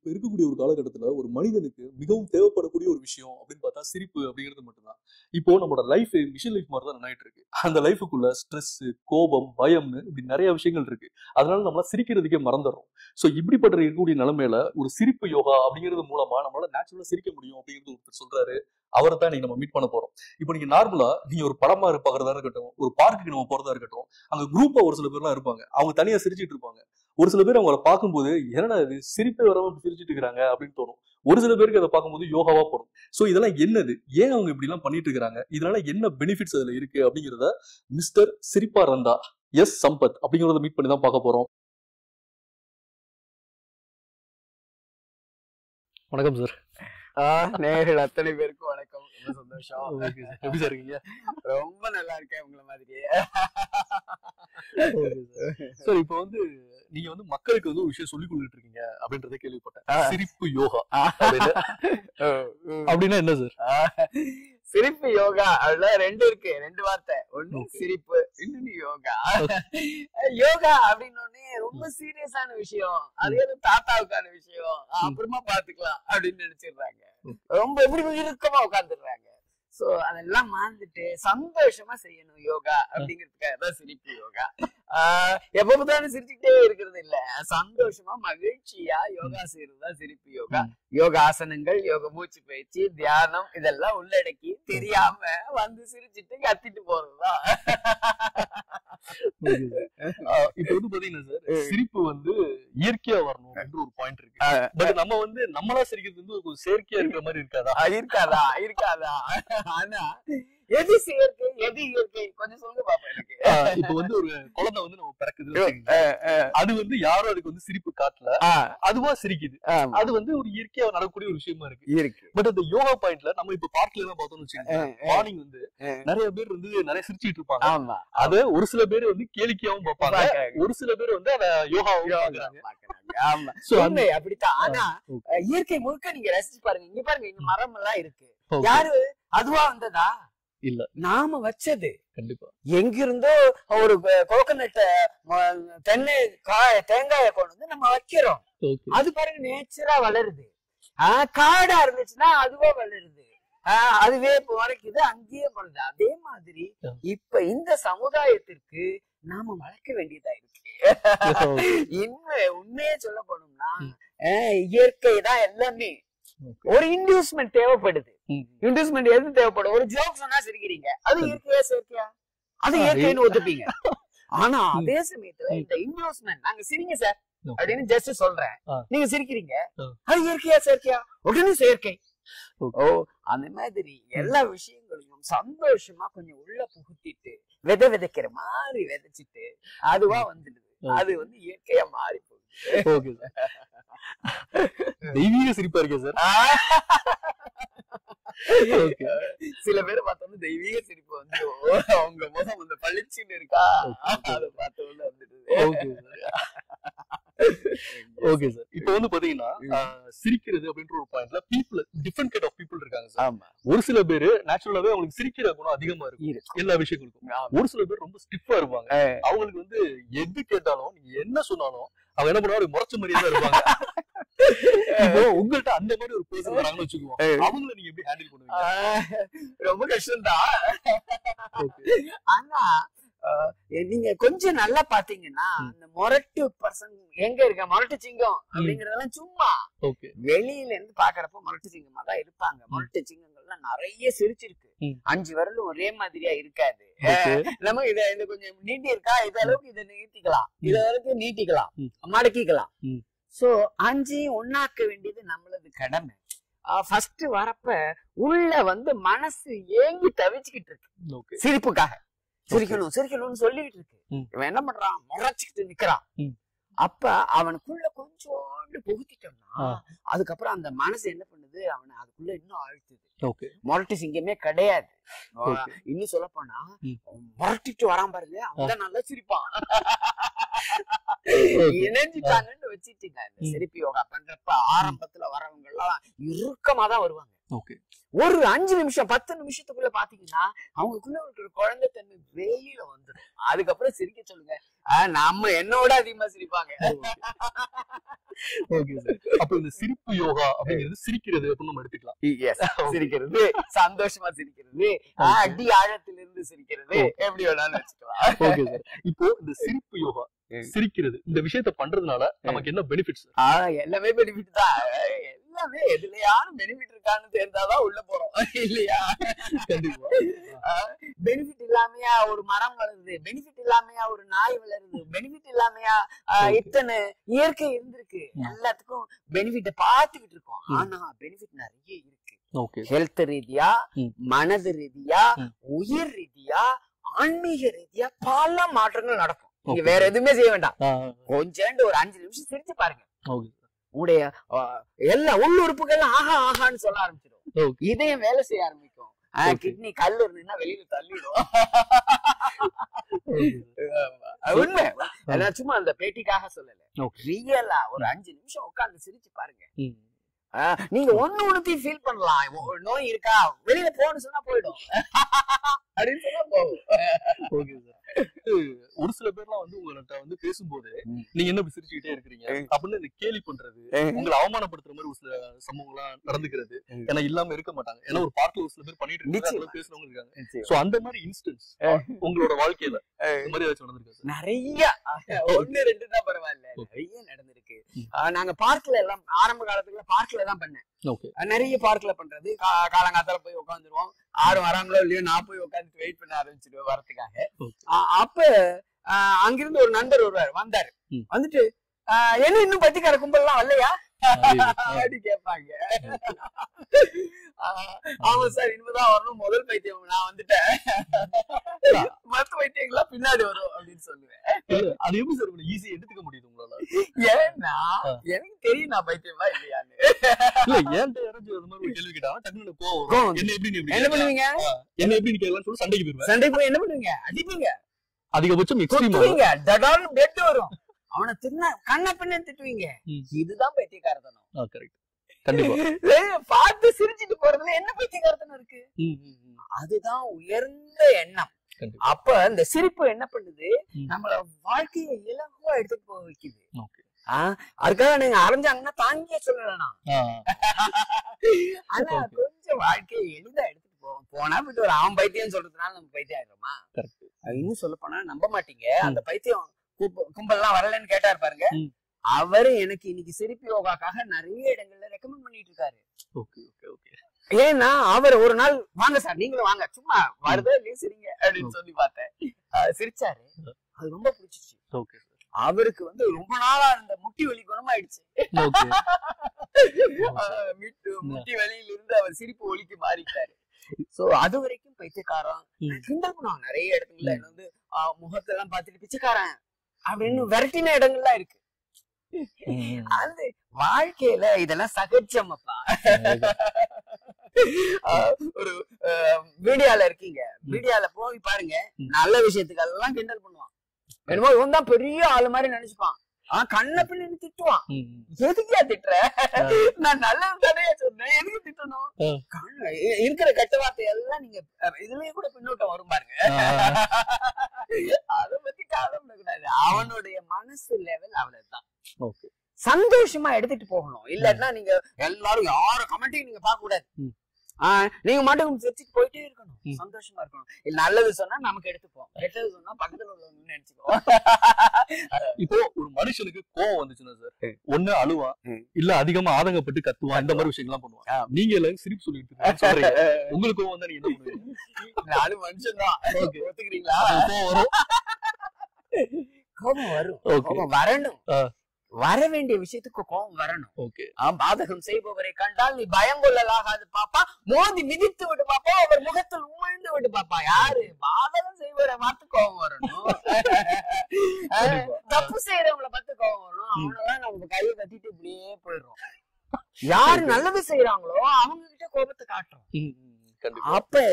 இப்ப இருக்கக்கூடிய ஒரு காலகட்டத்துல ஒரு மனிதனுக்கு மிகவும் தேவைப்படக்கூடிய ஒரு விஷயம் அப்படின்னு பார்த்தா சிரிப்பு அப்படிங்கிறது மட்டும்தான். இப்போ நம்மளோட லைஃப் மிஷின் லைஃப் மாதிரி தான் ரன் இருக்கு. அந்த லைஃபுக்குள்ள ஸ்ட்ரெஸ், கோபம், பயம்னு இப்படி நிறைய விஷயங்கள் இருக்கு. அதனால நம்மள சிரிக்கிறதுக்கே மறந்துடுறோம். சோ இப்படிப்பட்ட இருக்கக்கூடிய நிலைமையில ஒரு சிரிப்பு யோகா அப்படிங்கிறது மூலமா நம்மளால நேச்சுரலா சிரிக்க முடியும் அப்படிங்கிறது ஒருத்தர் சொல்றாரு. அவரை தான் நீங்க நம்ம மீட் பண்ண போறோம். இப்போ நீங்க நார்மலா நீங்க ஒரு படமா பாக்குறதா இருக்கட்டும், ஒரு பார்க்குக்கு நம்ம போறதா இருக்கட்டும், அங்க குரூப்பா ஒரு சில பேர்லாம் இருப்பாங்க. அவங்க தனியா சிரிச்சிட்டு இருப்பாங்க. ஒரு சில பேர் அவங்கள பார்க்கும்போது என்னடா இது சிரிப்பே வராம சிரிச்சிட்டு இருக்காங்க அப்படின்னு தோணும். ஒரு சில பேருக்கு அதை பார்க்கும்போது யோகாவா போடும். சோ இதெல்லாம் என்னது, ஏன் அவங்க இப்படி எல்லாம் பண்ணிட்டு இருக்காங்க, இதனால என்ன பெனிஃபிட்ஸ் அதுல இருக்கு அப்படிங்கறத மிஸ்டர் சிரிப்பா ரந்தா எஸ் சம்பத் அப்படிங்கறத மீட் பண்ணி தான் பார்க்க போறோம். வணக்கம் சார். நேயர்கள் அத்தனை பேருக்கும் வணக்கம். ரொம்ப சந்தோஷம். எப்படி சார் இருக்கீங்க? ரொம்ப நல்லா இருக்கேன் உங்களை மாதிரியே. சார் இப்போ நீங்க மக்களுக்கு ஒரு விஷயம் சொல்லி கொடுத்துட்டு இருக்கீங்க அப்படின்றத கேள்விப்பட்டேன். சிரிப்பு யோகா அப்படின்னா என்ன சார்? சிரிப்பு யோகா அதுல ரெண்டு இருக்கு, ரெண்டு வார்த்தை. ஒண்ணு சிரிப்பு, இன்னொன்னு யோகா. யோகா அப்படின்னு ரொம்ப சீரியஸான விஷயம், அது எதுவும் தாத்தாவுக்கான விஷயம், அப்புறமா பாத்துக்கலாம் அப்படின்னு நினைச்சிடுறாங்க. ரொம்ப எப்படி இறுக்கமா உட்காந்துடுறாங்க. சோ அதெல்லாம் மறந்துட்டு சந்தோஷமா செய்யணும் யோகா அப்படிங்கிறதுக்காக தான் சிரிப்பு யோகா. எப்பதானே சிரிச்சுக்கிட்டே இருக்கிறது இல்ல, சந்தோஷமா மகிழ்ச்சியா யோகா செய்யறதுதான் சிரிப்பு யோகா. யோகாசனங்கள், யோக மூச்சு பயிற்சி, தியானம் இதெல்லாம் உள்ளடக்கி தெரியாம சிரிச்சுட்டு கத்திட்டு போறதுதான். இப்ப பாத்தீங்கன்னா சார், சிரிப்பு இயற்கையா வரணும் அப்படின்ற ஒரு பாயிண்ட் இருக்கு. பட் நம்ம நம்மளா சிரிக்கிறது ஒரு செயற்கையா இருக்கிற மாதிரி இருக்காதா? இருக்காதா? ஆனா எது செயற்கை எது இயற்கை கொஞ்சம் சொல்லுங்க பாப்பா எனக்கு. இப்ப ஒரு குழந்தை நம்ம பிறக்குது, அது யாரும் அதுக்கு சிரிப்பு காட்டல, அதுவா சிரிக்குது. அது ஒரு இயற்கையா நடக்கக்கூடிய ஒரு விஷயமா இருக்கு. பட் அந்த யோகா பாயிண்ட்ல நம்ம இப்ப பார்க்ல எல்லாம் பார்த்தோம்னு வச்சுக்கோங்க, மார்னிங் நிறைய பேர் நிறைய சிரிச்சிட்டு இருப்பாங்க. அத ஒரு சில பேர் கேளிக்கையாவும் பார்ப்பாங்க, ஒரு சில பேர் அத யோகாவும் பாக்குறாங்க. அப்படித்தான். ஆனா இயற்கை முழுக்க நீங்க ரசிச்சு பாருங்க. இங்க பாருங்க, இங்க மரம் எல்லாம் இருக்கு. யாரு அதுவா வந்ததா? இல்ல, நாம வச்சது. கண்டிப்பா எங்கிருந்தோ ஒரு கோகனட் தென்னை தேங்காய கொண்டு நம்ம வைக்கிறோம். அது பாருங்க நேச்சரா வளருது. காடா இருந்துச்சுன்னா அதுவா வளருது, அதுவே வளர்க்குது, அங்கேயே வளருது. அதே மாதிரி இப்ப இந்த சமுதாயத்திற்கு நாம வளர்க்க வேண்டியதா இருக்கு. உண்மையே சொல்ல போனோம்னா இயற்கை தான் எல்லாமே. ஒரு இன்டியூஸ்மெண்ட் தேவைப்படுது. இன்டியூஸ்மெண்ட் எது தேவைப்படும்? ஒரு ஜோக் சொன்னா சிரிக்கிறீங்க, அது இயற்கையா செயற்கையா? அது இயற்கைன்னு ஒத்துப்பீங்க. ஆனா அதே சமயத்துல இந்த இன்டியூஸ்மெண்ட், நாங்க சிரிங்க சார் அப்படின்னு ஜஸ்ட் சொல்றேன், நீங்க சிரிக்கிறீங்க, அது இயற்கையா செயற்கையா? உடனே செயற்கை. ஓ, அந்த மாதிரி எல்லா விஷயங்களையும் சந்தோஷமா கொஞ்சம் உள்ள புகுத்திட்டு விதைக்கிற மாதிரி விதைச்சிட்டு அதுவா வந்துடுது. அது இயற்கையா மாறி போகுது. தெய்வீக சிரிப்பா இருக்கே சார். சில பேரை பார்த்தோம்னா தெய்வீக சிரிப்பு அவங்க முகம் பளிச்சுன்னு இருக்கா, அதை பார்த்த உள்ள வந்துடுது. Okay sir. இப்போ பாத்தீங்கன்னா சிரிக்கிறது அப்படின்ற ஒரு பாயிண்ட்ல people different kind of people இருக்காங்க சார். ஒரு சில பேரு நேச்சுரலாவே அவங்களுக்கு சிரிக்கிற குணம் அதிகமா இருக்கும் எல்லா விஷயங்களுக்கும். ஒரு சில பேர் ரொம்ப ஸ்டிஃபா இருப்பாங்க. அவங்களுக்கு எது கேட்டாலும் நீங்க என்ன சொன்னாலும் அவங்க என்ன பண்ணுவாங்க, முறைச்ச மாதிரியே தான் இருப்பாங்க. இப்போ உங்கள்கிட்ட அந்த மாதிரி ஒரு பேச வராங்கன்னு வச்சுக்குவோம், அவங்களை நீங்க எப்படி ஹேண்டில் பண்ணுவீங்க? ரொம்ப கஷ்டம்தான். ஆனா நீங்க கொஞ்சம் நல்லா பாத்தீங்கன்னா அந்த மொரட்டு பர்சன் எங்க இருக்க, மொரட்டு சிங்கம் அப்படிங்கறதெல்லாம் சும்மா வெளியில இருந்து பாக்குறப்ப மொரட்டு சிங்கமா தான் இருப்பாங்க. மொரட்டு சிங்கங்கள்லாம் நிறைய சிரிச்சிருக்கு. 5 விரலும் ஒரே மாதிரியா இருக்காது. நம்ம இத கொஞ்சம் நீட்டி இருக்கா, இத அளவுக்கு இதை நீட்டிக்கலாம், இத அளவுக்கு நீட்டிக்கலாம், மடக்கிக்கலாம். சோ 5 ஒன்னாக்க வேண்டியது நம்மளது கடமை. ஃபர்ஸ்ட் வரப்ப உள்ள மனசு ஏங்கி தவிச்சுக்கிட்டு இருக்கு சிரிப்புக்காக. சிரிக்கணும் சிரிக்கணும்னு சொல்லிட்டு இருக்கு. இவன் என்ன பண்றான், முறைச்சுக்கிட்டு நிக்கிறான். அப்ப அவனுக்குள்ள கொஞ்சோண்டு புகுத்திட்டோம்னா அதுக்கப்புறம் அந்த மனசு என்ன பண்ணுது, அவனை அதுக்குள்ள இன்னும் அழுத்துது. முரட்டு சிங்கமே கிடையாது. இன்னும் சொல்ல போனா முரட்டிட்டு வரான் பாருங்க, அவன் நல்லா சிரிப்பான். இணைஞ்சிட்டாங்கன்னு வச்சுட்டீங்க. இந்த சிரிப்பு யோகா பண்றப்ப ஆரம்பத்துல வரவங்க எல்லாம் இறுக்கமா தான் வருவாங்க. ஒரு 5 நிமிஷம் 10 நிமிஷத்துக்குள்ள பாத்தீங்கன்னா அவங்களுக்குள்ள ஒரு குழந்தை தன்மை வெளியில வந்துடும். அதுக்கப்புறம் சிரிக்க சொல்லுங்க, நம்ம என்னோட அதிகமா சிரிப்பாங்க. Okay sir. அப்ப இந்த சிரிப்பு யோகா அப்படிங்கிறது சிரிக்கிறது அப்படின்னு நம்ம எடுத்துக்கலாம். சிரிக்கிறது, சந்தோஷமா சிரிக்கிறது, அடி ஆழத்திலிருந்து சிரிக்கிறது, எப்படி வேணாலும் வச்சுக்கலாம். Okay sir. இப்போ இந்த சிரிப்பு யோகா சிரிக்கிறது இந்த விஷயத்த பண்றதுனால நமக்கு என்ன பெனிஃபிட்ஸ்? எல்லாமே பெனிஃபிட் தான். எல்லாமே எதுலயாரும் பெனிஃபிட் இருக்கான்னு தெரிஞ்சாதான் உள்ள போறோம் இல்லையா? பெனிஃபிட் இல்லாமையா ஒரு மரம் வளருது, பெனிஃபிட் இல்லாமையா ஒரு நாய் வளருது, பெனிஃபிட் இல்லாமையா இத்தனை இயற்கை இருந்திருக்கு. எல்லாத்துக்கும் பெனிஃபிட்ட பாத்துக்கிட்டு இருக்கோம். ஆனா பெனிஃபிட் நிறைய இருக்கு. ஹெல்த் ரீதியா, மனது ரீதியா, உயிர் ரீதியா, ஆன்மீக ரீதியா பல மாற்றங்கள் நடக்கும். நீங்க வேற எதுவுமே செய்ய வேண்டாம். கொஞ்சம் ஒரு 5 நிமிஷம் சிரிச்சு பாருங்க. உடைய எல்லா உள்ளுறுப்புகள் ஆஹா ஆஹான்னு சொல்ல ஆரம்பிச்சிடும். இதயம் வேலை செய்ய ஆரம்பிக்கும். கிட்னி கல் இருந்ததுன்னா வெளியில தள்ளிடும். உண்மை. சும்மா அந்த பேட்டிக்காக சொல்லல, ரியலா ஒரு 5 நிமிஷம் உட்கார்ந்து சிரிச்சு பாருங்க. நீங்க ஒண்ணுத்தையும் ஃபீல் பண்ணலாம். நோய் இருக்கா, வெளியில போன்னு சொன்னா போயிடும் அப்படின்னு சொன்னா போகும். ஒரு சில பேர்லாம் வந்து உங்கள்கிட்ட வந்து பேசும்போது நீங்க என்ன சிரிச்சுக்கிட்டே இருக்கிறீங்க அப்படின்னு இந்த கேலி பண்றது, உங்களை அவமானப்படுத்துற மாதிரி ஒரு சில சம்பவங்கள்லாம் நடந்துக்கிறது ஏன்னா இல்லாம இருக்க மாட்டாங்க. ஏன்னா ஒரு பார்ட்ல ஒரு சில பேர் பண்ணிட்டு இருக்காங்க, பேசுறவங்க இருக்காங்க. சோ அந்த மாதிரி இன்ஸ்டன்ஸ் உங்களோட வாழ்க்கையில இந்த மாதிரி ஏதாச்சும் நடந்திருக்கா? நிறைய, 1 2 தான் பரவாயில்ல, நிறைய நடந்திருக்கு. நாங்க பார்க்ல எல்லாம் ஆரம்ப காலத்துல பார்க்ல தான் பண்ணேன். நிறைய பார்க்ல பண்றது, காலங்காத்தால போய் உட்காந்துருவோம். 6 வராங்களோ இல்லையோ நான் போய் உட்காந்து வெயிட் பண்ண ஆரம்பிச்சிடுவேன் வரதுக்காக. அப்ப அங்கிருந்து ஒரு நண்பர் ஒருவர் வந்தாரு. வந்துட்டு என்ன இன்னும் பத்திக்கார கும்பல் எல்லாம் வரலையா அப்படி கேட்பாங்க. ஆமா சார், இனிமேதான் வரணும், முதல் பைத்தியம் நான் வந்துட்டேன், மத்த பைத்தியங்களா பின்னாடி வரும் அப்படின்னு சொல்லுவேன். அது எப்படி சார் ஈஸியா எடுத்துக்க முடியுது உங்களால? ஏன்னா எனக்கு தெரியும் நான் பைத்தியமா இல்லையான்னு. இல்ல ஏன்ட்ட யாராச்சும் அது மாதிரி கேள்வி கேட்டாங்க டக்குனு கோவம், என்ன பண்ணுவீங்க, என்ன எப்படி கேட்கலாம்னு சொல்லி சண்டைக்கு போயிருவேன். சண்டைக்கு போய் என்ன பண்ணுவீங்க? அடிப்பீங்க. அதிகபட்சம் தடாலும் பிளட் வரும். அவனை தின்ன கண்ண பின்ன திட்டுவீங்க. இதுதான் பைத்தியக்காரத்தனம். கரெக்ட். கண்டிப்பா. பார்த்து சிரிச்சிட்டு போறதுல என்ன பைத்தியக்காரத்தனம் இருக்கு? அதுதான் உயர்ந்த எண்ணம். அப்ப இந்த சிரிப்பு என்ன பண்ணுது, நம்மள வாழ்க்கையை இலகுவா எடுத்துட்டு போக வைக்குது. அதுக்காக நீங்க அரைஞ்சாங்கன்னா தாங்கியே சொல்லலாம். ஆனா கொஞ்சம் வாழ்க்கையை எளிதா எடுத்துட்டு போவோம். போனா போயிட்டு ஒரு அவன் பைத்தியம் சொல்றதுனால நம்ம பைத்தியம் ஆயிடுறோமா? இன்னும் சொல்ல போனா நம்ப மாட்டீங்க, அந்த பைத்தியம் கும்பல்லாம் வரலன்னு கேட்டாரு பாருங்க, அவரு எனக்கு இன்னைக்கு சிரிப்பு யோகாக்காக நிறைய இடங்கள்ல ரெக்கமெண்ட் பண்ணிட்டு இருக்காரு. ஏன்னா அவர் ஒரு நாள் வாங்க சார் நீங்களும் வாங்க, சும்மா வருதோ இல்லையே சிரிங்க அப்படின்னு சொல்லி பார்த்தேன். சிரிச்சாரு, அது ரொம்ப பிடிச்சிச்சு. அவருக்கு வந்து ரொம்ப நாளா இருந்த முட்டி வலி குணமாயிடுச்சு. முட்டி வலியில இருந்து அவர் சிரிப்பு ஒலிக்கு மாறிட்டாரு. சோ அது வரைக்கும் பைத்தியக்காரன் கிண்டல் பண்ணுவாங்க நிறைய இடங்கள்ல. என்ன வந்து முகத்தெல்லாம் பார்த்துட்டு பிச்சைக்காரன் அப்படின்னு விரட்டின இடங்கள்லாம் இருக்கு. அது வாழ்க்கையில இதெல்லாம் சகஜம். அப்பா ஒரு மீடியால இருக்கீங்க, மீடியால போய் பாருங்க, நல்ல விஷயத்துக்கு எல்லாம் கிண்டல் பண்ணுவான். என்னமோ இவன் தான் பெரிய ஆளு மாதிரி நினைச்சுப்பான். கண்ண பின்னு திட்டுவான். எதுக்கியா திட்டுற, நான் நல்லது தானே சொன்னேன், எதுக்கு திட்டணும்? இருக்கிற கெட்ட வார்த்தை எல்லாம் நீங்க இதுலயே கூட பின்னோட்டம் வரும் பாருங்க. அத பத்தி காலம் கூடாது. அவனுடைய மனசு லெவல் அவ்வளவுதான். சந்தோஷமா எடுத்துட்டு போகணும். இல்லன்னா நீங்க எல்லாரும் யாரும் கமெண்ட்டையும் நீங்க பார்க்க கூடாது. நீங்க மட்டும் வச்சுட்டு போயிட்டே இருக்கணும், சந்தோஷமா இருக்கணும். இல்ல நல்லது சொன்னா நமக்கு எடுத்துப்போம், கெட்டது சொன்னா பக்கத்துல உள்ளவங்க நினைச்சுக்கோ. இப்போ ஒரு மனுஷனுக்கு கோவம் வந்துச்சுன்னா சார், ஒண்ணு அழுவான், இல்ல அதிகமா ஆதங்கப்பட்டு கத்துவான், இந்த மாதிரி விஷயங்கள்லாம் பண்ணுவான். நீங்க எல்லாரும் சிரிப்பு சொல்லிட்டு உங்களுக்கு கோவம் வந்தா நீங்க என்ன பண்ணுவீங்க? நானும் மனுஷன் தான், ஒத்துக்கிறீங்களா? கோபம் வரும், கோபம் வரணும். வர வேண்டிய விஷயத்துக்கு கோபம் வரணும். பாதகம் செய்பவரை கண்டால் நீ பயம் கொள்ளலாகாது பாப்பா, மோதி மிதித்து விடு பாப்பா, அவர் முகத்தில் உமிழ்ந்து விடு பாப்பா. யாரு பாதகம் செய்பவரை பார்த்து கோபம் வரணும், தப்பு செய்யறவங்களை பார்த்து கோபம் வரணும். அவனெல்லாம் நம்ம கையை கட்டிட்டு இப்படியே போயிடுறோம். யாரு நல்லது செய்யறாங்களோ அவங்க கிட்ட கோபத்தை காட்டுறோம். அப்ப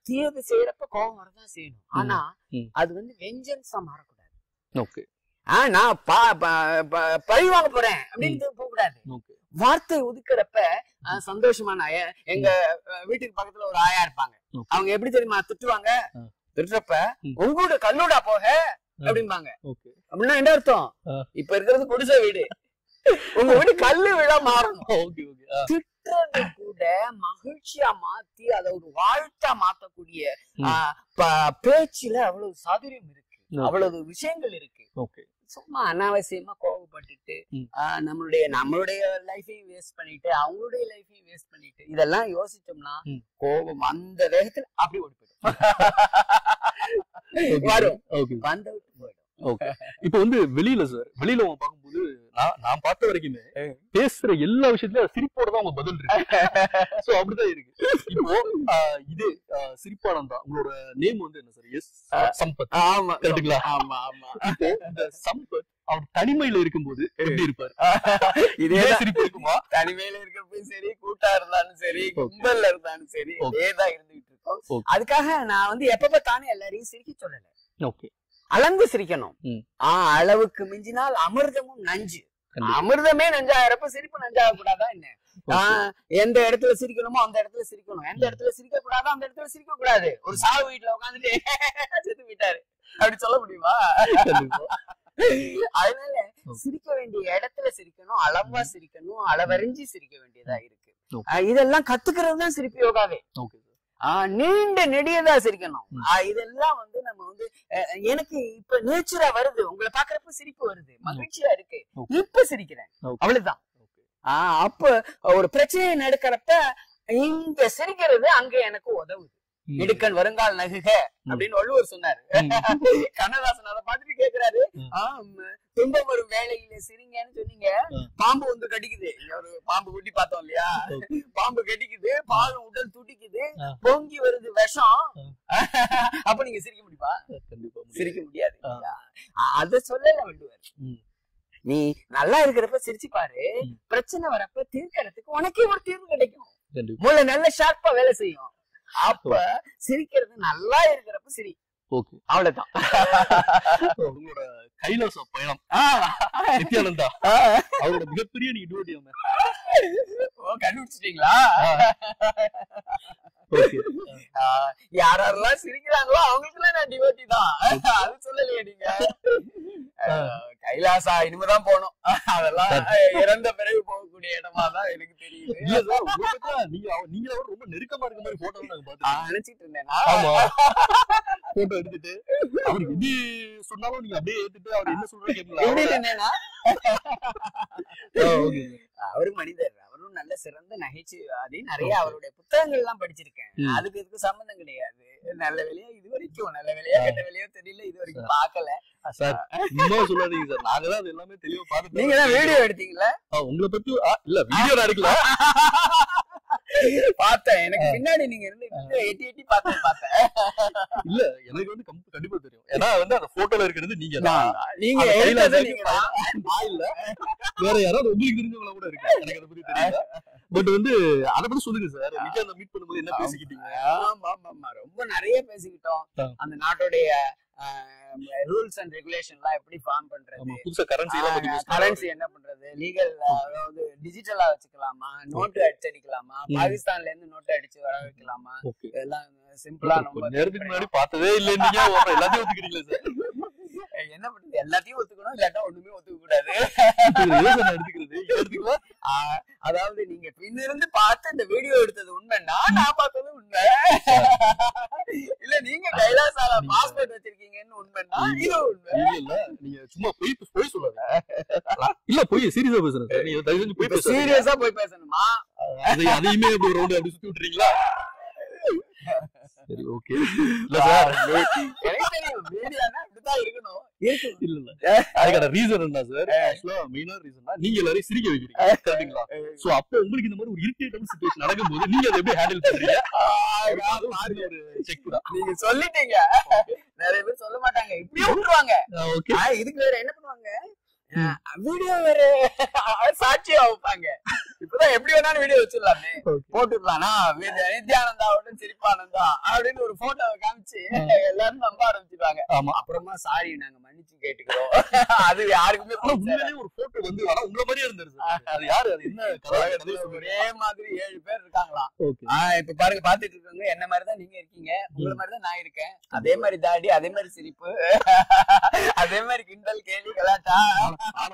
தீயது செய்யறப்ப கோபம் வரதான் செய்யணும். ஆனா அது வந்து வெஞ்சன்ஸா மாறக்கூடாது. நான் பழி வாங்க போறேன் அப்படின்னு போக கூடாது. வார்த்தை ஒதுக்குறப்ப சந்தோஷமான எங்க வீட்டுக்கு பக்கத்துல ஒரு ஆயா இருப்பாங்க. அவங்க எப்படி தெரியுமா திட்டுவாங்க? திட்டுறப்ப உங்களோட கல்லூடா போக அப்படிம்பாங்க. அப்படின்னா என்ன அர்த்தம்? இப்ப இருக்கிறது குடிசை வீடு, உங்க வீடு கல்லு விழா மாறணும். திட்டுறது கூட மகிழ்ச்சியா மாத்தி அத ஒரு வாழ்த்தா மாத்தக்கூடிய பேச்சுல அவ்வளவு சாதுரியம் இருக்கு, அவ்வளவு விஷயங்கள் இருக்கு. சும்மா அனாவசியமா கோவப்பட்டுட்டு நம்மளுடைய லைஃபையும் வேஸ்ட் பண்ணிட்டு அவங்களுடைய லைஃபையும் வேஸ்ட் பண்ணிட்டு இதெல்லாம் யோசிச்சோம்னா கோபம் அந்த வேகத்துல அப்படி ஓடி போயிடும், வரும், வந்தவிட்டு போயிடும். இப்ப வந்து வெளியில சார், வெளியில அவங்க பார்க்கும்போது நான் பார்த்த வரைக்குமே பேசுற எல்லா விஷயத்துலயும் சிரிப்போட தான் அவங்க பதில் இருக்கு. சோ அப்படிதான் இருக்கு. இப்போ இது சிரிப்பானம் தான். உங்களோட நேம் வந்து என்ன சார்? எஸ் சம்பத். ஆமா, கரெக்ட்டுங்களா? ஆமா ஆமா. இப்போ இந்த சம்பத் அவர் தனிமையில இருக்கும்போது எப்படி இருப்பாரு? இதே சிரிப்பு இருக்குமா? தனிமையில இருக்கிறப்ப சரி, கூட்டா இருந்தாலும் சரி, கும்பல்ல இருந்தாலும் சரி, இதேதான் இருந்துகிட்டு இருக்கோம். அதுக்காக நான் வந்து எப்ப பார்த்தாலும் எல்லாரையும் சிரிக்க சொல்லல. ஓகே, அளந்து சிரிக்கணும். அளவுக்கு மிஞ்சினால் அமிர்தமும் நஞ்சு. அமிர்தமே நஞ்சாகிறப்ப சிரிப்பு நஞ்சாக கூடாதா என்ன? எந்த இடத்துல சிரிக்கணுமோ அந்த இடத்துல சிரிக்கணும், எந்த இடத்துல சிரிக்க கூடாதோ அந்த இடத்துல சிரிக்க கூடாது. ஒரு சாவு வீட்டுல உட்காந்துட்டு செத்து விட்டாரு அப்படி சொல்ல முடியுமா? அதனால சிரிக்க வேண்டிய இடத்துல சிரிக்கணும், அளவா சிரிக்கணும், அளவறிஞ்சு சிரிக்க வேண்டியதா இருக்கு. இதெல்லாம் கத்துக்கிறது தான் சிரிப்பு யோகாவே. நீண்ட நெடியதா சிரிக்கணும். இதெல்லாம் வந்து நம்ம வந்து எனக்கு இப்ப நேச்சுரா வருது, உங்களை பாக்குறப்ப சிரிப்பு வருது, மகிழ்ச்சியா இருக்கு, இப்ப சிரிக்கிறேன், அவ்வளவுதான். அப்ப ஒரு பிரச்சனை நடக்கிறப்ப இங்க சிரிக்கிறது அங்க எனக்கு உதவுது. இடுக்கன் வருங்கால் நகுக அப்படின்னு வள்ளுவர் சொன்னாரு. கண்ணதாசன் அதை பார்த்துட்டு கேக்குறாரு, துன்பம் வரும் வேலையில சிரிங்கன்னு சொன்னீங்க, பாம்பு வந்து கடிக்குது. ஒரு பாம்பு குட்டி பார்த்தோம் இல்லையா, பாம்பு கடிக்குது, பாலும் உடல் துடிக்குது, பொங்கி வருது விஷம், அப்ப நீங்க சிரிக்க முடியுமா? சிரிக்க முடியாது. அத சொல்லல வள்ளுவர். நீ நல்லா இருக்கிறப்ப சிரிச்சு பாரு, பிரச்சனை வரப்ப தீர்க்கறதுக்கு உனக்கே ஒரு தீர்வு கிடைக்கும். மூளை நல்ல ஷார்ப்பா வேலை செய்யும். அப்ப சிரிக்கிறது நல்லா இருக்கிறப்ப சிரி, அவ்வளவுதான். உங்களோட கைலாச பயணம் நித்யானந்தா அவரோட மிகப்பெரிய நீங்க டிவோட்டி கண்டுபிடிச்சிட்டீங்களா? யாரெல்லாம் சிரிக்கிறாங்களோ அவங்களுக்கு எல்லாம் நான் டிவோட்டி தான். அது சொல்லலையே நீங்க. கைலாசா இனிமேதான் போனோம், அதெல்லாம் இறந்த பிறகு போகக்கூடிய இடமா தான் எனக்கு தெரியுது. நீங்க ரொம்ப நெருக்கமா இருக்க மாதிரி போட்டோ நினைச்சிட்டு இருந்தேன். போட்டோ எடுத்துட்டு அவருக்கு எது சொன்னாலும் நீங்க அப்படியே ஏத்துட்டு அவர் என்ன சொல்றீங்க. அவரு மனிதர், அவரும் நல்ல சிறந்த நகைச்சுவாதி. நிறைய அவருடைய புத்தகங்கள் எல்லாம் படிச்சிருக்கேன். அதுக்கு இதுக்கு சம்பந்தம் கிடையாது. நல்ல வேலையா இது வரைக்கும், நல்ல வேலையா கெட்ட வேலையோ தெரியல, இது வரைக்கும் பாக்கல சார். இன்னும் சொல்லாதீங்க சார், நாங்க தான் அது எல்லாமே தெளிவா பாத்துட்டோம். நீங்க தான் வீடியோ எடுத்தீங்களா? உங்களை பத்தி இல்ல வீடியோ எடுக்கல, பார்த்தேன். எனக்கு பின்னாடி நீங்க இருந்து எட்டி எட்டி பார்த்தேன். இல்ல எனக்கு வந்து கண்டிப்பா தெரியும். ஏன்னா வந்து அந்த போட்டோல இருக்கிறது நீங்க நீங்க இல்ல வேற யாராவது உங்களுக்கு தெரிஞ்சவங்களா கூட இருக்கு, எனக்கு அதை பத்தி தெரியல. பட் வந்து அதை பத்தி சொல்லுங்க சார். நித்யானந்தா மீட் பண்ணும்போது என்ன பேசிக்கிட்டீங்க? ரொம்ப நிறைய பேசிக்கிட்டோம். அந்த நாட்டுடைய ரூல்ஸ் அண்ட் ரெகுலேஷன் எல்லாம் எப்படி ஃபார்ம் பண்றது, புதுசா கரன்சி என்ன பண்றது, லீகல் அதாவது டிஜிட்டலா வச்சுக்கலாமா, நோட்டு அடிக்கலாமா, பாகிஸ்தான்ல இருந்து நோட்டு அடிச்சு வர வைக்கலாமா, இதெல்லாம் சிம்பிளா. நம்ம நேரத்துக்கு முன்னாடி பார்த்ததே இல்ல, நீங்க எல்லாத்தையும் ஒத்துக்கிறீங்களா சார்? என்ன பண்றது, எல்லாத்தையும் ஒத்துக்கணும், இல்லாட்டா ஒண்ணுமே ஒத்துக்க கூடாது. அதாவது நீங்க பின்னிருந்து பார்த்து இந்த வீடியோ எடுத்தது உண்மைன்னா நான் பார்த்தது உண்மை இல்ல, நீங்க கைலாசால பாஸ்போர்ட் வச்சிருக்கீங்கன்னு உண்மைன்னா இது உண்மை. இல்ல நீங்க சும்மா போய் சொல்லாத. இல்ல போய் சீரியஸா பேசுறேன் சார். நீங்க தயவு செஞ்சு போய் பேசுங்க. சீரியஸா போய் பேசணுமா? அதையுமே அப்படி ரவுண்ட் அப்படி சுத்தி விட்டுறீங்களா? சரி ஓகே. இல்ல சார் எனக்கு தெரியும் மீடியானா இப்படிதான் இருக்கணும். இல்ல இல்ல அதுக்கான ரீசன் என்ன சார்? ஆக்சுவலா மெயினான ரீசன்னா நீங்க எல்லாரையும் சிரிக்க வைக்கிறீங்க, சரிங்களா? சோ அப்ப உங்களுக்கு இந்த மாதிரி ஒரு இரிட்டேட்டிங் சிச்சுவேஷன் நடக்கும்போது நீங்க அதை எப்படி ஹேண்டில் பண்றீங்க? ஒரு செக் தான் நீங்க சொல்லிட்டீங்க. நிறைய பேர் சொல்ல மாட்டாங்க, இப்படியே விட்டுருவாங்க. ஓகே, இதுக்கு வேற என்ன பண்ணுவாங்க, வீடியோ வேற சாட்சியா வைப்பாங்க. இப்பதான் எப்படி வேணாலும் வீடியோ வச்சிடலாமே, போட்டுடலாம். நித்யானந்தாவோட சிரிப்பானந்தா அப்படின்னு ஒரு போட்டோவை காமிச்சு எல்லாரும் நம்ப ஆரம்பிச்சிருவாங்க. அப்புறமா சாரி நாங்க மன்னிச்சு கேட்டுக்கிறோம். அது யாருக்குமே ஒரு போட்டோ வந்து உங்களை மாதிரியே இருந்துருது. அது யாரு, அது என்ன ஒரே மாதிரி 7 பேர் இருக்காங்களாம். இப்ப பாருங்க, பாத்துட்டு இருக்காங்க, என்ன மாதிரிதான் நீங்க இருக்கீங்க, உங்களை மாதிரிதான் நான் இருக்கேன், அதே மாதிரி தாடி, அதே மாதிரி சிரிப்பு, அதே மாதிரி கிண்டல் கேலி கலாட்டா.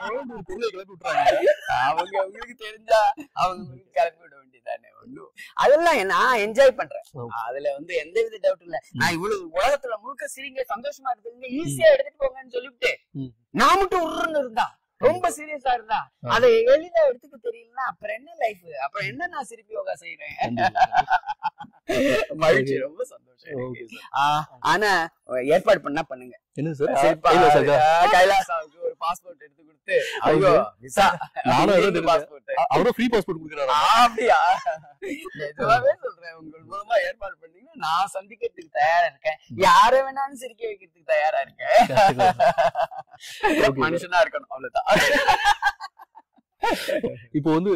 கிளப்பி விட்டுறாங்க. அவங்க உங்களுக்கு தெரிஞ்சா அவங்க கிளப்பி விட வேண்டியதானே. ஒண்ணும் அதெல்லாம் நான் என்ஜாய் பண்றேன். அதுல வந்து எந்த வித டவுட் இல்ல. நான் இவ்வளவு உலகத்துல முழுக்க சிரிங்க, சந்தோஷமா இருக்குங்க, ஈஸியா எடுத்துட்டு போங்கன்னு சொல்லிவிட்டு நான் மட்டும் உருன்னு இருந்தா, ரொம்ப சீரியஸா இருந்தா, அதை எளிதா எடுத்துக்க தெரியலன்னா அப்புறம் என்ன லைஃப், அப்புறம் என்ன நான் சிரிப்பு யோகா செய்யறேன். மகிழ்ச்சி, ரொம்ப சந்தோஷம். ஆனா ஏற்பாடு பண்ணா பண்ணுங்க. என்ன சார், கைலாசாவுக்கு ஒரு பாஸ்போர்ட் எடுத்து கொடுத்து, ஐயோ விசா, நானும் பாஸ்போர்ட், அவரும் ஃப்ரீ பாஸ்போர்ட் கொடுக்குறாரு. அப்படியா? நிஜமாவே சொல்றேன், உங்கள் மூலமா ஏற்பாடு பண்ணீங்கன்னா நான் சந்திக்கிறதுக்கு தயாரா இருக்கேன். யார வேணாலும் சிரிக்க வைக்கிறதுக்கு தயாரா இருக்கேன். மனுஷனா இருக்கணும், அவ்வளவுதான். இப்போ வந்து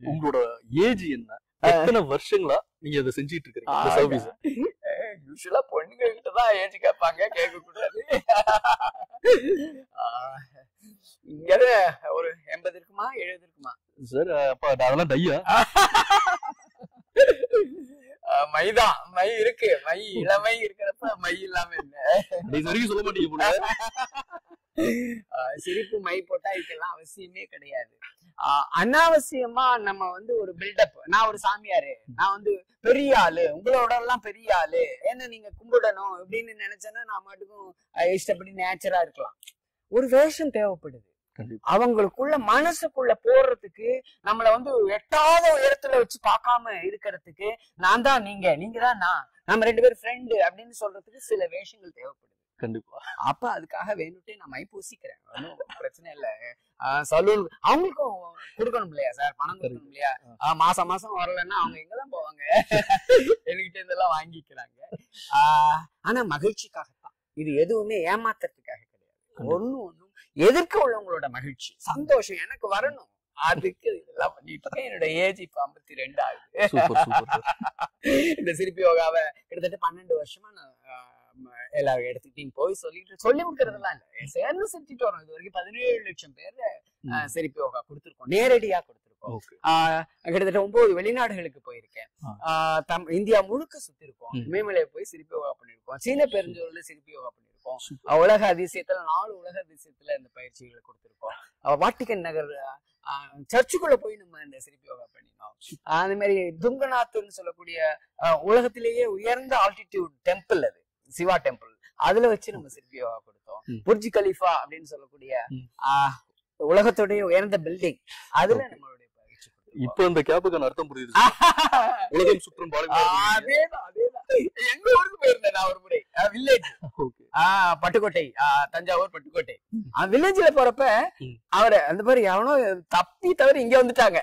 உங்களோட ஏஜ் என்ன, எத்தனை வருஷங்களா நீங்க அதை செஞ்சிட்டு இருக்கீங்க சர்வீஸ்? யூசுவலா பொண்ணுங்க கிட்டதான் ஏஜ் கேட்பாங்க, கேட்க கூடாது. இங்க ஒரு 80 இருக்குமா 70 இருக்குமா சார்? அப்ப அதெல்லாம் டையா? மைதான், மை இருக்கு, மை இளமை இருக்கிறப்ப மை இல்லாம என்ன சொல்ல மாட்டீங்க. சிரிப்பு மை போட்டா இதுக்கெல்லாம் அவசியமே கிடையாது. அனாவசியமா நம்ம வந்து ஒரு பில்டப், நான் ஒரு சாமியாரு, நான் வந்து பெரிய ஆளு, உங்களோட எல்லாம் பெரிய ஆளு, என்ன நீங்க கும்பிடணும் அப்படின்னு நினைச்சேன்னா நான் மட்டுக்கும் இஷ்டப்படி நேச்சரா இருக்கலாம். ஒரு வேஷம் தேவைப்படுது. அவங்களுக்குள்ள மனசுக்குள்ள போடுறதுக்கு, நம்மள வந்து எட்டாத உயரத்துல வச்சு பார்க்காம இருக்கிறதுக்கு, நான் தான் நீங்க, நீங்க தான் நான், நம்ம 2 பேரும் ஃப்ரெண்டு அப்படின்னு சொல்றதுக்கு சில வேஷங்கள் தேவைப்படுது. கண்டிப்பா. அப்ப அதுக்காக வேணுட்டே நான் மை பூசிக்கிறேன், ஒன்னும் பிரச்சனை இல்ல. சலூன் அவங்களுக்கும் கொடுக்கணும் இல்லையா சார், பணம் கொடுக்கணும் இல்லையா? மாசம் மாசம் வரலன்னா அவங்க எங்கதான் போவாங்க, என்கிட்ட இருந்தெல்லாம் வாங்கிக்கிறாங்க. ஆனா மகிழ்ச்சிக்காகத்தான், இது எதுவுமே ஏமாத்துறதுக்காக கிடையாது. ஒண்ணும் எதிர்க்க உள்ளவங்களோட மகிழ்ச்சி, சந்தோஷம் எனக்கு வரணும், அதுக்கு இதெல்லாம் பண்ணிட்டு இருக்கேன். என்னோட ஏஜ் இப்ப 52 ஆகுது. இந்த சிரிப்பு யோகாவை கிட்டத்தட்ட 12 வருஷமா நான் எல்லாரும் எடுத்துக்கிட்டையும் போய் சொல்லி கொடுக்கறதெல்லாம் இல்ல, சேர்ந்து செஞ்சுட்டு வரோம். இது வரைக்கும் 17 லட்சம் பேர் சிரிப்பு யோகா கொடுத்துருக்கோம், நேரடியா கொடுத்துருக்கோம். கிட்டத்தட்ட 9 வெளிநாடுகளுக்கு போயிருக்கேன். இந்தியா முழுக்க சுத்தி இருக்கோம். இமயமலையை போய் சிரிப்பு யோகா பண்ணிருக்கோம். சீன பெருஞ்சோறுல சிரிப்பு யோகா பண்ணிருக்கோம். உலக அதிசயத்துல 4 உலக அதிசயத்துல இந்த பயிற்சிகளை கொடுத்திருக்கோம். வாட்டிகன் நகர் சர்ச்சுக்குள்ள போய் நம்ம இந்த சிரிப்பு யோகா பண்ணினோம். அந்த மாதிரி துங்கநாத்னு சொல்லக்கூடிய உலகத்திலேயே உயர்ந்த ஆல்டிடியூட் டெம்பிள், அது சிவா டெம்பிள், அதுல வச்சு நம்ம சிரிப்பு யோகா கொடுத்தோம். புர்ஜ் கலிஃபா அப்படின்னு சொல்லக்கூடிய உலகத்துடைய உயர்ந்த பில்டிங், அதுல நம்மளுடைய பயிற்சி. இப்ப இந்த கேப்புக்கான அர்த்தம் புரியுது. உலகம் சுற்றும் அதேதான் அதேதான். எங்க ஊருக்கு போயிருந்தேன் நான் ஒரு முறை, வில்லேஜ், பட்டுக்கோட்டை, தஞ்சாவூர் பட்டுக்கோட்டை. வில்லேஜ்ல போறப்ப அவரு அந்த மாதிரி எவனோ தப்பி தவிர இங்க வந்துட்டாங்க.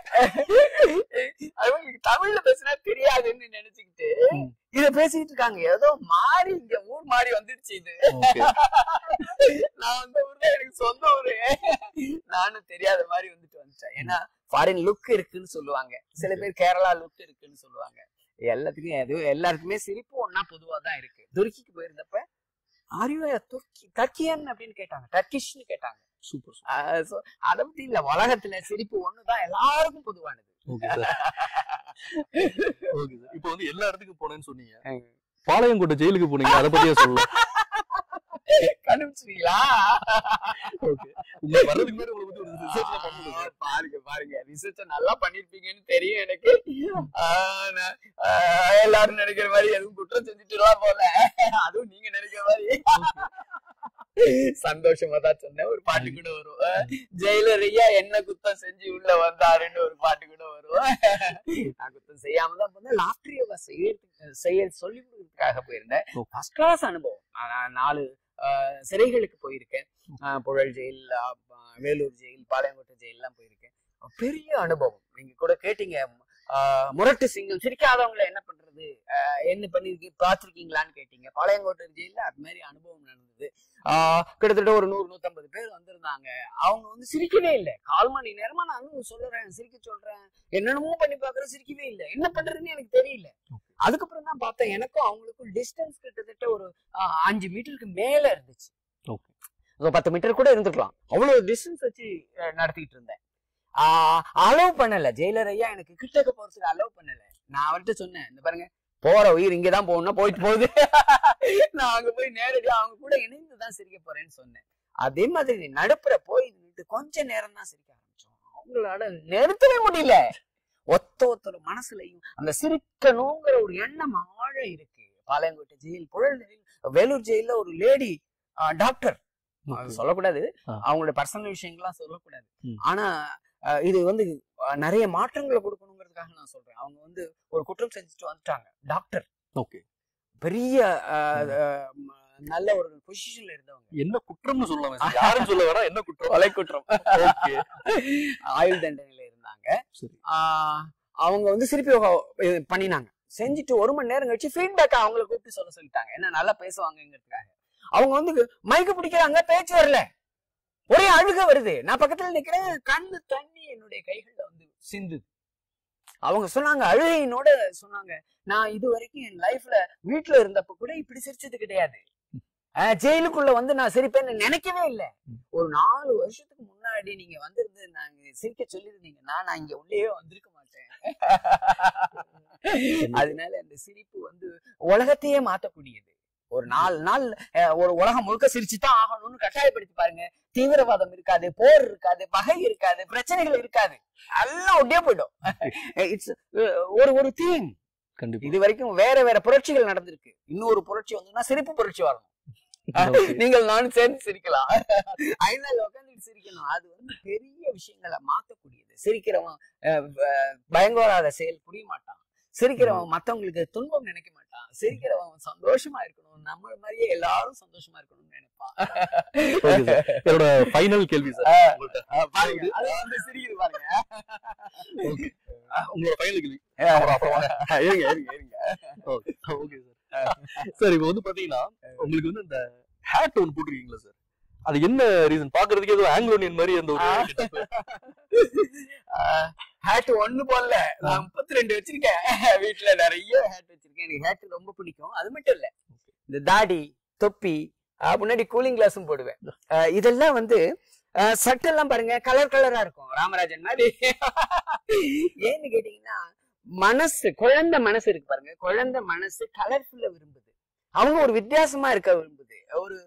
அவங்களுக்கு தமிழ்ல பேசினா தெரியாதுன்னு நினைச்சுக்கிட்டு இத பேசிட்டு இருக்காங்க. ஏதோ மாறி இங்க ஊர் மாறி வந்துடுச்சு இது. நான் அந்த ஊர்ல எனக்கு சொந்த ஊரு, நானும் தெரியாத மாதிரி வந்துட்டேன். ஏன்னா ஃபாரின் லுக் இருக்குன்னு சொல்லுவாங்க, சில பேர் கேரளா லுக் இருக்குன்னு சொல்லுவாங்க. எல்லாத்துக்கும் எல்லாருக்குமே சிரிப்பு ஒன்னா பொதுவா தான் இருக்கு. துருக்கிக்கு போயிருந்தப்ப டர்க்கியன் அப்படின்னு கேட்டாங்க, டர்க்கிஷ்னு கேட்டாங்க. சூப்பர். அதை பத்தி இல்ல, உலகத்துல சிரிப்பு ஒண்ணுதான் எல்லாருக்கும் பொதுவானது. இப்ப வந்து எல்லா இடத்துக்கும் போனேன்னு சொன்னீங்க, பாளையங்கோட்டை ஜெயிலுக்கு போனீங்க, அதை பத்தியே சொல்லலாம். கண்டுபிடிச்சிருக்கீங்களா? பாருங்க ரிசர்ச் நல்லா பண்ணிருப்பீங்கன்னு தெரியும் எனக்கு. எல்லாரும் நினைக்கிற மாதிரி எதுவும் குற்றம் செஞ்சுட்டுலாம் போல, அதுவும் நீங்க நினைக்கிற மாதிரி சந்தோஷமா தான் சொன்னேன். ஒரு பாட்டு கூட வரும், ஜெயிலரையா என்ன குத்தம் செஞ்சு உள்ள வந்தாருன்னு ஒரு பாட்டு கூட வரும். நான் குத்தம் செய்யாம தான் போனேன். லாஃப்டர் யோகா செய்ய சொல்லி கொடுக்கறதுக்காக போயிருந்தேன். ஃபர்ஸ்ட் கிளாஸ் அனுபவம். 4 சிறைகளுக்கு போயிருக்கேன். Puzhal jail, Vellore jail, Palayamkottai jail எல்லாம் போயிருக்கேன். பெரிய அனுபவம். நீங்க கூட கேட்டீங்க, முரட்டு சிங்கம், சிரிக்காதவங்களை என்ன பண்றது, என்ன பண்ணி பார்த்திருக்கீங்களான்னு கேட்டீங்க. பாளையங்கோட்டை ஜெயில அது மாதிரி அனுபவம் நடந்தது. கிட்டத்தட்ட ஒரு 100-150 பேர் வந்திருந்தாங்க. அவங்க வந்து சிரிக்கவே இல்லை. 1/4 மணி நேரமா நானும் சொல்றேன், சிரிக்க சொல்றேன், என்னென்னமோ பண்ணி பாக்குறேன், சிரிக்கவே இல்லை. என்ன பண்றதுன்னு எனக்கு தெரியல. அதுக்கப்புறம் தான் பார்த்தேன், எனக்கும் அவங்களுக்கும் டிஸ்டன்ஸ் கிட்டத்தட்ட ஒரு 5 மீட்டருக்கு மேல இருந்துச்சு. 10 மீட்டர் கூட இருந்துக்கலாம். அவ்வளவு டிஸ்டன்ஸ் வச்சு நடத்திட்டு இருந்தேன். அலோவ் பண்ணல ஜெயிலர் ஐயா, எனக்கு கிட்டக்க போறதுக்கு அலோவ் பண்ணல. நான் அவர்கிட்ட சொன்னேன், இந்த பாருங்க போற உயிர் இங்கதான் போகணும்னா போயிட்டு போகுது, நான் அங்க போய் நேரடியா அவங்க கூட இணைந்துதான் சிரிக்க போறேன்னு சொன்னேன். அதே மாதிரி நடுப்புற போய் கொஞ்ச நேரம் தான் சிரிக்க ஆரம்பிச்சோம். அவங்களால நிறுத்தவே முடியல. ஒருத்தர் மனசுலயும் அந்த சிரிக்கணுங்கிற ஒரு எண்ணம் ஆழ இருக்கு. பாளையங்கோட்டை ஜெயில், வேலூர் ஜெயில ஒரு லேடி டாக்டர், சொல்லக்கூடாது, அவங்களோட பர்சனல் விஷயங்கள்லாம் சொல்லக்கூடாது. ஆனா இது வந்து நிறைய மாற்றங்களை கொடுக்கணுங்கிறதுக்காக நான் சொல்றேன். அவங்க வந்து ஒரு குற்றம் செஞ்சுட்டு வந்துட்டாங்க. டாக்டர், பெரிய நல்ல ஒரு பொசிஷன்ல இருந்தவங்க. என்ன குற்றம்னு சொல்லலாம், யாரும் சொல்ல வேணாம், என்ன குற்றம்? கொலை குற்றம். ஆயுள் தண்டனையில இருந்தாங்க. அவங்க வந்து சிரிப்பு யோகா பண்ணினாங்க. செஞ்சுட்டு 1 மணி நேரம் கழிச்சு ஃபீட்பேக் அவங்களை கூப்பிட்டு சொல்லிட்டாங்க, என்ன நல்லா பேசுவாங்கிறதுக்காக. அவங்க வந்து மைக்கு பிடிக்கிறாங்க, பேச்சு வரல, ஒரே அழுக வருது. நான் பக்கத்துல நிக்கிறேன், கண்ணு தண்ணி என்னுடைய கைகள்ல வந்து சிந்துது. அவங்க சொன்னாங்க, அழுகையினோட சொன்னாங்க, நான் இது வரைக்கும் என் லைஃப்ல வீட்டுல இருந்தப்ப கூட இப்படி சிரிச்சது கிடையாது. ஜெயிலுக்குள்ள வந்து நான் சிரிப்பேன்னு நினைக்கவே இல்லை. ஒரு 4 வருஷத்துக்கு முன்னாடி நீங்க வந்திருந்து நாங்க சிரிக்க சொல்லியிருந்தீங்கன்னா நான் இங்க உள்ளே வந்திருக்க மாட்டேன். அதனால அந்த சிரிப்பு வந்து உலகத்தையே மாத்தக்கூடியது. ஒரு 4 நாள் ஒரு உலகம் முழுக்க சிரிச்சுதான் ஆகணும்னு கட்டாயப்படுத்தி பாருங்க. தீவிரவாதம் இருக்காது, போர் இருக்காது, பகை இருக்காது, பிரச்சனைகள் இருக்காது, எல்லாம் ஒட்டியே போயிடும். இட்ஸ் ஒரு தீம். இது வரைக்கும் வேற வேற புரட்சிகள் நடந்திருக்கு. இன்னொரு புரட்சி வந்ததுன்னா சிரிப்பு புரட்சி வரணும். நீங்கள் நானும் சேர்ந்து சிரிக்கலாம். ஐநாள் உட்காந்து சிரிக்கணும். அது வந்து பெரிய விஷயங்களை மாத்தக்கூடியது. சிரிக்கிறவன் பயங்கராத செயல் புரிய மாட்டான். சிரிக்கிறவன் மத்தவங்களுக்கு துன்பம் நினைக்க மாட்டான். சிரிக்கிறவன் சந்தோஷமா இருக்கணும், நம்ம மாதிரியே எல்லாரும் சந்தோஷமா இருக்கணும்னு நினைப்பான். என்னோட ஃபைனல் கேள்வி சார், பாருங்க அது வந்து சிரிக்குது பாருங்க. உங்களோட ஃபைனல் கேள்வி சார். இப்ப வந்து பாத்தீங்கன்னா உங்களுக்கு வந்து இந்த ஹேட் ஒன்னு போட்டிருக்கீங்களா சார், அது என்ன ரீசன்? பாக்குறதுக்கு ஏதோ ஆங்கிலோனியன் மாதிரி அந்த ஒரு ஹேட் ஒண்ணு போடல, நான் 32 வச்சிருக்கேன். வீட்டுல நிறைய ஹேட் வச்சிருக்கேன். எனக்கு ஹேட் ரொம்ப பிடிக்கும். அது மட்டும் இல்ல, இந்த தாடி, தொப்பி, முன்னாடி கூலிங் கிளாஸும் போடுவேன். இதெல்லாம் வந்து சட்டெல்லாம் பாருங்க கலர் கலரா இருக்கும், ராமராஜன் மாதிரி. ஏன்னு கேட்டீங்கன்னா, மனசு, குழந்தை மனசு இருக்கு பாருங்க, குழந்தை மனசு கலர்ஃபுல்ல விரும்புது. அவங்க ஒரு வித்தியாசமா இருக்க விரும்புது. ஒரு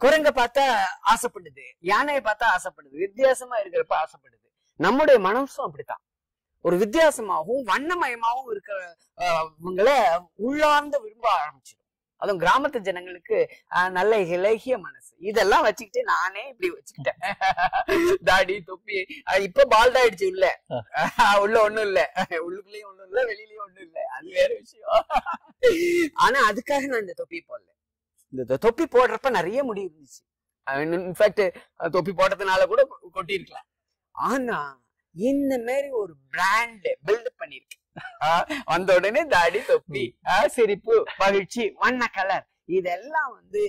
குரங்க பார்த்தா ஆசைப்படுது, யானையை பார்த்தா ஆசைப்படுது, வித்தியாசமா இருக்கிறப்ப ஆசைப்படுது. நம்முடைய மனசும் அப்படித்தான், ஒரு வித்தியாசமாகவும் வண்ணமயமாகவும் இருக்கிறவங்களை உள்ளார்ந்து விரும்ப ஆரம்பிச்சிடும். அதுவும் கிராமத்து ஜனங்களுக்கு நல்ல இலகிய மனசு. இதெல்லாம் வச்சுக்கிட்டு நானே இப்படி வச்சுக்கிட்டேன். தாடி, தொப்பி. இப்ப பால்ட் ஆயிடுச்சு. உள்ள ஒண்ணும் இல்ல, உள்ளுக்குள்ளயும் ஒண்ணும் இல்ல, வெளியிலயும் ஒண்ணும் இல்ல, அது வேற விஷயம். ஆனா அதுக்காக நான் இந்த தொப்பி போடல. இந்த தொப்பி போடுறப்ப நிறைய முடி இருந்துச்சு. இன்ஃபேக்ட் தொப்பி போட்டதுனால கூட கொட்டி இருக்கலாம். ஆனா இந்த மாதிரி ஒரு பிராண்ட் பில்ட் பண்ணிருக்கு. வந்த உடனே தாடி, தொப்பி, சிரிப்பு, மகிழ்ச்சி, வண்ண கலர், இதெல்லாம் வந்து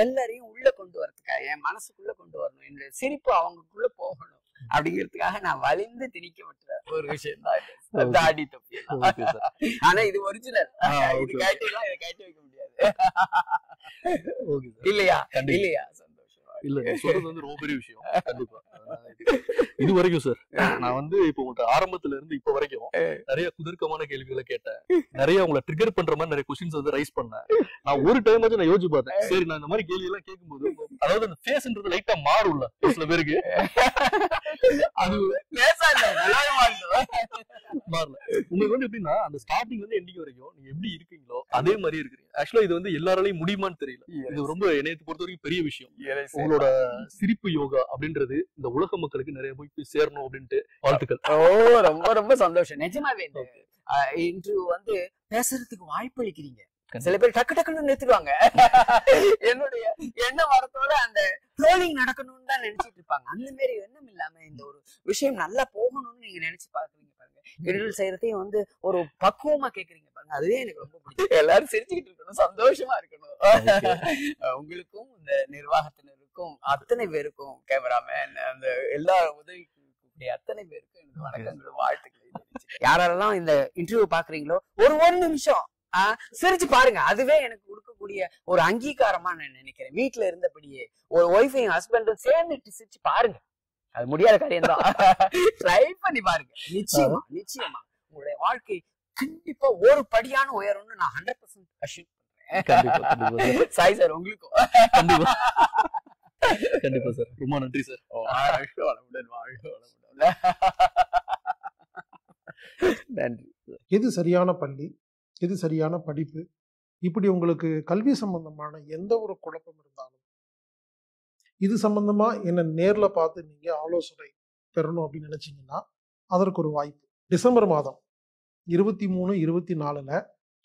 எல்லாரையும் உள்ள கொண்டு வரதுக்காக, என் மனசுக்குள்ள கொண்டு வரணும், என்னுடைய சிரிப்பு அவங்களுக்குள்ள போகணும் அப்படிங்கிறதுக்காக நான் வலிந்து திணிக்கப்பட்ட ஒரு விஷயம் தான் தாடி, தொப்பி. ஆனா இது ஒரிஜினல். இது கேட்டீங்கன்னா இதை கேட்டு வைக்க முடியாது இல்லையா? இல்லையா? இல்ல, சொல்றது வந்து ரொம்ப பெரிய விஷயம். கண்டிப்பா. இது வரைக்கும் சார், நான் வந்து இப்போ உங்கள்ட்ட ஆரம்பத்துல இருந்து இப்ப வரைக்கும் நிறைய குதர்க்கமான கேள்விகளை கேட்டேன். நிறைய உங்களை ட்ரிகர் பண்ற மாதிரி நிறைய கொஸ்டின்ஸ் வந்து ரைஸ் பண்ணேன். நான் ஒரு டைம் வந்து நான் யோசிச்சு பார்த்தேன், சரி நான் இந்த மாதிரி கேள்வி எல்லாம் கேட்கும்போது, அதாவது அந்த ஃபேஸ்ன்றது லைட்டா மாறும்ல சில பேருக்கு, அது மாறல. உங்களுக்கு வந்து எப்படின்னா, அந்த ஸ்டார்டிங்ல இருந்து எண்டிங் வரைக்கும் நீங்க எப்படி இருக்கீங்களோ அதே மாதிரி இருக்கிறீங்க. ஆக்சுவலா இது வந்து எல்லாராலையும் முடியுமான்னு தெரியல. இது ரொம்ப என்னைய பொறுத்த வரைக்கும் பெரிய விஷயம். உங்களோட சிரிப்பு யோகா அப்படின்றது இந்த உலக மக்களுக்கு நிறைய போய் சேரணும் அப்படின்ட்டு வாழ்த்துக்கள். ரொம்ப ரொம்ப சந்தோஷம். நிஜமாவே இன்று வந்து பேசுறதுக்கு வாய்ப்பு அளிக்கிறீங்க. சில பேர் டக்கு டக்குன்னு நிறுத்துவாங்க. என்னுடைய எண்ணம் வரத்தோட அந்த ட்ரோலிங் நடக்கணும்னு தான் நினைச்சிட்டு இருப்பாங்க. அந்த மாதிரி எண்ணம் இல்லாம இந்த ஒரு விஷயம் நல்லா போகணும்னு நீங்க நினைச்சு பாக்குறீங்க பாருங்க. இன்டர்வியூ செய்யறதையும் வந்து ஒரு பக்குவமா கேக்குறீங்க பாருங்க, அதுவே எனக்கு ரொம்ப பிடிக்கும். எல்லாரும் சிரிச்சுக்கிட்டு இருக்கணும், சந்தோஷமா இருக்கணும். உங்களுக்கும் இந்த நிர்வாகத்தினருக்கும் அத்தனை பேருக்கும் கேமராமேன் அந்த எல்லா உதவி அத்தனை பேருக்கும் எனக்கு வணக்கங்கள் வாழ்த்துக்களை. யாரெல்லாம் இந்த இன்டர்வியூ பாக்குறீங்களோ ஒரு நிமிஷம் சிரிச்சு பாருங்க, அதுவே எனக்கு கொடுக்கக்கூடிய ஒரு அங்கீகாரமா நான் நினைக்கிறேன். வீட்டுல இருந்தபடியே ஒரு ஒய்ஃபையும் ஹஸ்பண்டும் சேர்ந்துட்டு சிரிச்சு பாருங்க, அது முடியாத காரியம் தான். ட்ரை பண்ணி பாருங்க, நிச்சயமா நிச்சயமா உங்களுடைய வாழ்க்கை கண்டிப்பா ஒரு படியான உயரும்னு நான் 100% அஷ்யூர் பண்றேன். சாய் சார் உங்களுக்கும் கண்டிப்பா கண்டிப்பா சார், ரொம்ப நன்றி சார். வளமுடன், வாழ்க வளமுடன். நன்றி. எது சரியான பள்ளி, எது சரியான படிப்பு, இப்படி உங்களுக்கு கல்வி சம்பந்தமான எந்த ஒரு குழப்பம் இருந்தாலும் இது சம்பந்தமா என்ன நேர்ல பார்த்து நீங்க ஆலோசனை பெறணும் அப்படின்னு நினைச்சீங்கன்னா அதற்கு ஒரு வாய்ப்பு. டிசம்பர் மாதம் 23, 24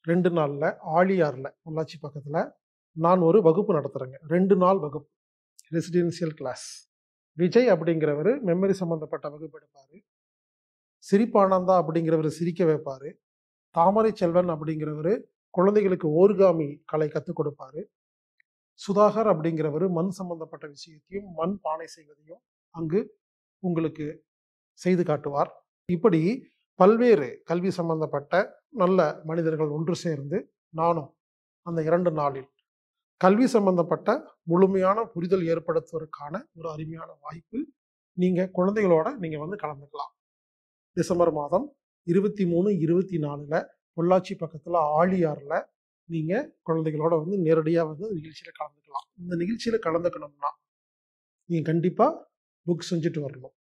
2 நாள்ல ஆழியார்ல பொள்ளாச்சி பக்கத்துல நான் ஒரு வகுப்பு நடத்துறேங்க. 2 நாள் வகுப்பு, ரெசிடென்சியல் கிளாஸ். விஜய் அப்படிங்கிறவர் மெமரி சம்பந்தப்பட்ட வகுப்பு எடுப்பாரு. சிரிப்பானந்தா அப்படிங்கிறவர் சிரிக்க வைப்பாரு. தாமரை செல்வன் அப்படிங்கிறவர் குழந்தைகளுக்கு ஓர்காமி கலை கற்றுக் கொடுப்பாரு. சுதாகர் அப்படிங்கிறவர் மண் சம்பந்தப்பட்ட விஷயத்தையும் மண் பானை செய்வதையும் அங்கு உங்களுக்கு செய்து காட்டுவார். இப்படி பல்வேறு கல்வி சம்பந்தப்பட்ட நல்ல மனிதர்கள் ஒன்று சேர்ந்து நானும் அந்த 2 நாளில் கல்வி சம்பந்தப்பட்ட முழுமையான புரிதல் ஏற்படுத்துவதற்கான ஒரு அருமையான வாய்ப்பு. நீங்க குழந்தைகளோட நீங்க வந்து கலந்துக்கலாம். டிசம்பர் மாதம் 23, 24 பொள்ளாச்சி பக்கத்துல ஆழியார்ல நீங்க குழந்தைகளோட வந்து நேரடியாக வந்து நிகழ்ச்சியில கலந்துக்கலாம். இந்த நிகழ்ச்சியில கலந்துக்கணும்னா நீங்க கண்டிப்பா புக் செஞ்சுட்டு வரணும்,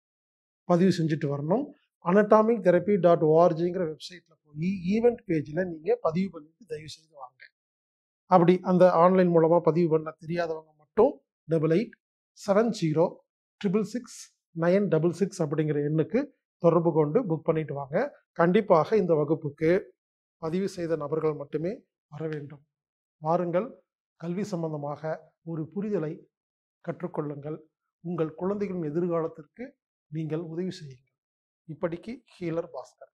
பதிவு செஞ்சுட்டு வரணும். anatomictherapy.orgங்கிற வெப்சைட்ல போய் ஈவெண்ட் பேஜ்ல நீங்க பதிவு பண்ணிட்டு தயவு செய்து வாங்க. அப்படி அந்த ஆன்லைன் மூலமா பதிவு பண்ண தெரியாதவங்க மட்டும் 8870666966 அப்படிங்கிற எண்ணுக்கு தொடர்பு கொண்டு புக் பண்ணிட்டு வாங்க. கண்டிப்பாக இந்த வகுப்புக்கு பதிவு செய்த நபர்கள் மட்டுமே வர வேண்டும். வாருங்கள், கல்வி சம்பந்தமாக ஒரு புரிதலை கற்றுக்கொள்ளுங்கள். உங்கள் குழந்தைகளின் எதிர்காலத்திற்கு நீங்கள் உதவி செய்யுங்கள். இப்படிக்கு ஹீலர் பாஸ்கர்.